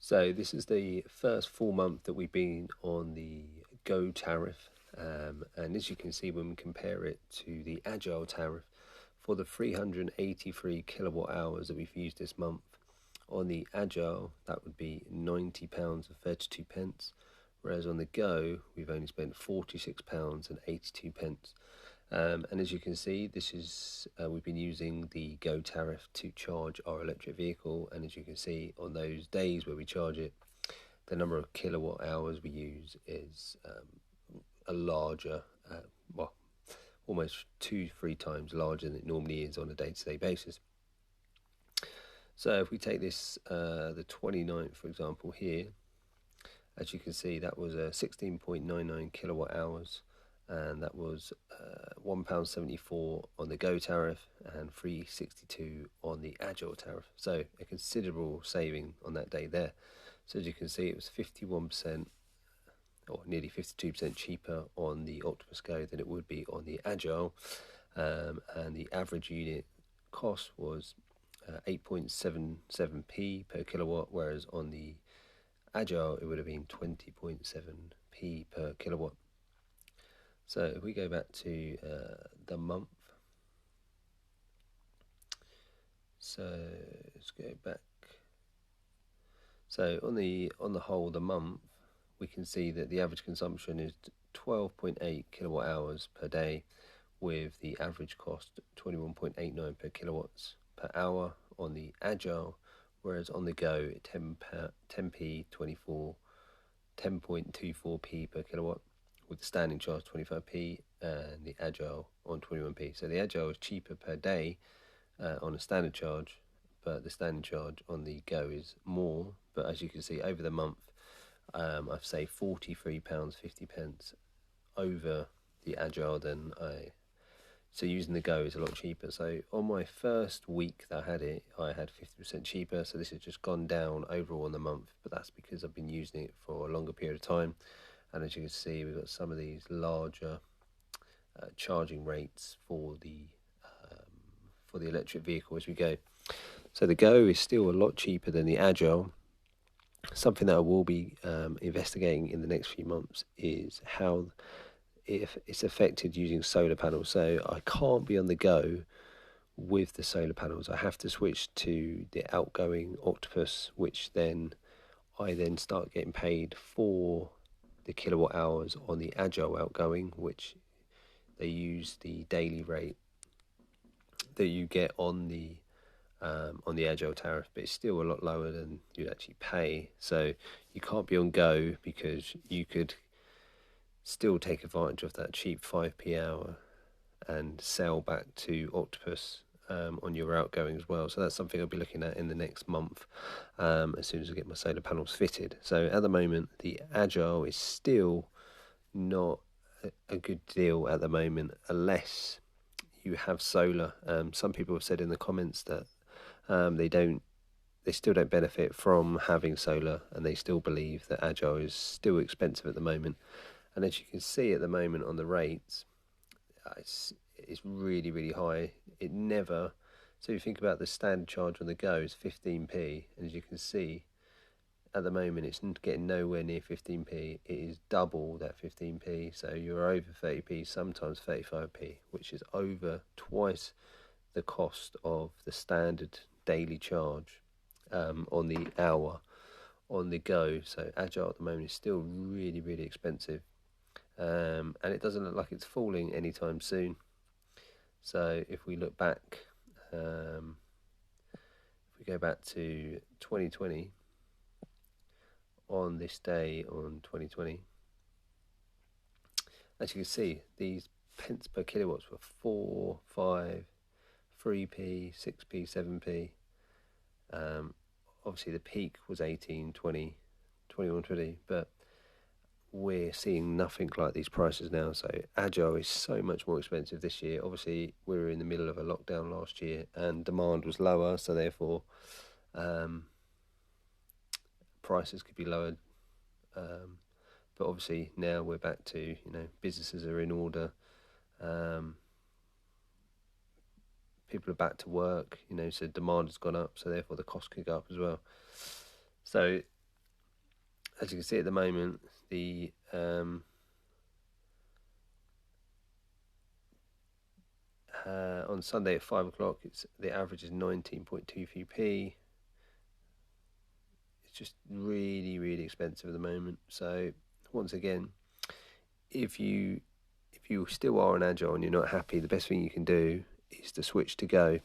So this is the first full month that we've been on the Go tariff, and as you can see when we compare it to the Agile tariff, for the 383 kilowatt hours that we've used this month, on the Agile that would be £90 and 32 pence, whereas on the Go we've only spent £46 and 82 pence. And as you can see, this is we've been using the Go tariff to charge our electric vehicle, and as you can see on those days where we charge it, the number of kilowatt hours we use is a larger, well, almost 2-3 times larger than it normally is on a day-to-day basis. So if we take this, the 29th, for example, here, as you can see, that was a 16.99 kilowatt hours, and that was £1.74 on the Go tariff and £3.62 on the Agile tariff. So a considerable saving on that day there. So as you can see, it was 51% or nearly 52% cheaper on the Octopus Go than it would be on the Agile, and the average unit cost was 8.77p per kilowatt, whereas on the Agile it would have been 20.7p per kilowatt. So if we go back to the month, so let's go back. So on the whole, the month, we can see that the average consumption is 12.8 kilowatt hours per day, with the average cost 21.89 per kilowatts per hour on the Agile, whereas on the Go 10p 10.24p per kilowatt, with the standing charge 25p and the Agile on 21p. So the Agile is cheaper per day on a standard charge, but the standing charge on the Go is more. But as you can see over the month, I've saved £43.50 over the Agile than so using the Go is a lot cheaper. So on my first week that I had it, I had 50% cheaper, so this has just gone down overall on the month, but that's because I've been using it for a longer period of time. And as you can see, we've got some of these larger charging rates for the electric vehicle as we go. So the Go is still a lot cheaper than the Agile. Something that I will be investigating in the next few months is how if it's affected using solar panels. So I can't be on the Go with the solar panels. I have to switch to the outgoing Octopus, which then I then start getting paid for the kilowatt hours on the Agile outgoing, which they use the daily rate that you get on the Agile tariff, but it's still a lot lower than you'd actually pay. So you can't be on Go because you could still take advantage of that cheap 5p hour and sell back to Octopus on your outgoing as well. So that's something I'll be looking at in the next month as soon as I get my solar panels fitted. So at the moment, the Agile is still not a good deal at the moment unless you have solar. Some people have said in the comments that they still don't benefit from having solar, and they still believe that Agile is still expensive at the moment. And as you can see at the moment on the rates, it's really, really high. It never, so you think about the standard charge on the Go is 15p, and as you can see at the moment it's getting nowhere near 15p. It is double that 15p, so you're over 30p, sometimes 35p, which is over twice the cost of the standard daily charge on the hour on the Go. So Agile at the moment is still really, really expensive. And it doesn't look like it's falling anytime soon. So if we look back, if we go back to 2020, on this day on 2020, as you can see, these pence per kilowatts were 4, 5, 3p, 6p, 7p. Obviously the peak was 18, 20, 21, 20, but we're seeing nothing like these prices now. So Agile is so much more expensive this year. Obviously we were in the middle of a lockdown last year and demand was lower, so therefore prices could be lowered, but obviously now we're back to, businesses are in order, people are back to work, so demand has gone up, so therefore the cost could go up as well. So as you can see at the moment, the on Sunday at 5 o'clock, the average is 19.23p. It's just really expensive at the moment. So once again, if you still are on Agile and you're not happy, the best thing you can do is to switch to Go.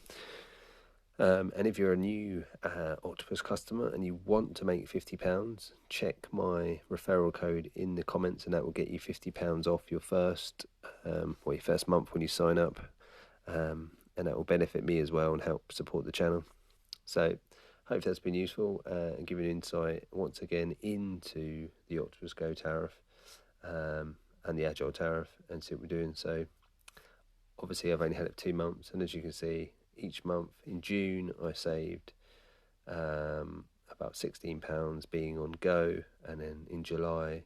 And if you're a new Octopus customer and you want to make £50, check my referral code in the comments, and that will get you £50 off your first month when you sign up, and that will benefit me as well and help support the channel. So hope that's been useful and giving an insight once again into the Octopus Go tariff and the Agile tariff, and see what we're doing. So obviously I've only had it 2 months, and as you can see, each month in June I saved about £16 being on Go, and then in July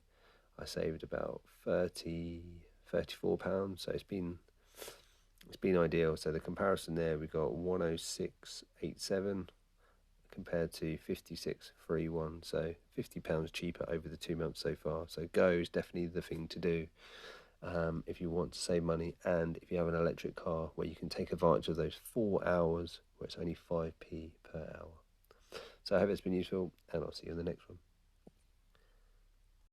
I saved about £34. So it's been ideal. So the comparison there, we got 106.87 compared to 56.31, so £50 cheaper over the 2 months so far. So Go is definitely the thing to do if you want to save money, and if you have an electric car where you can take advantage of those 4 hours where it's only 5p per hour. So I hope it's been useful, and I'll see you in the next one.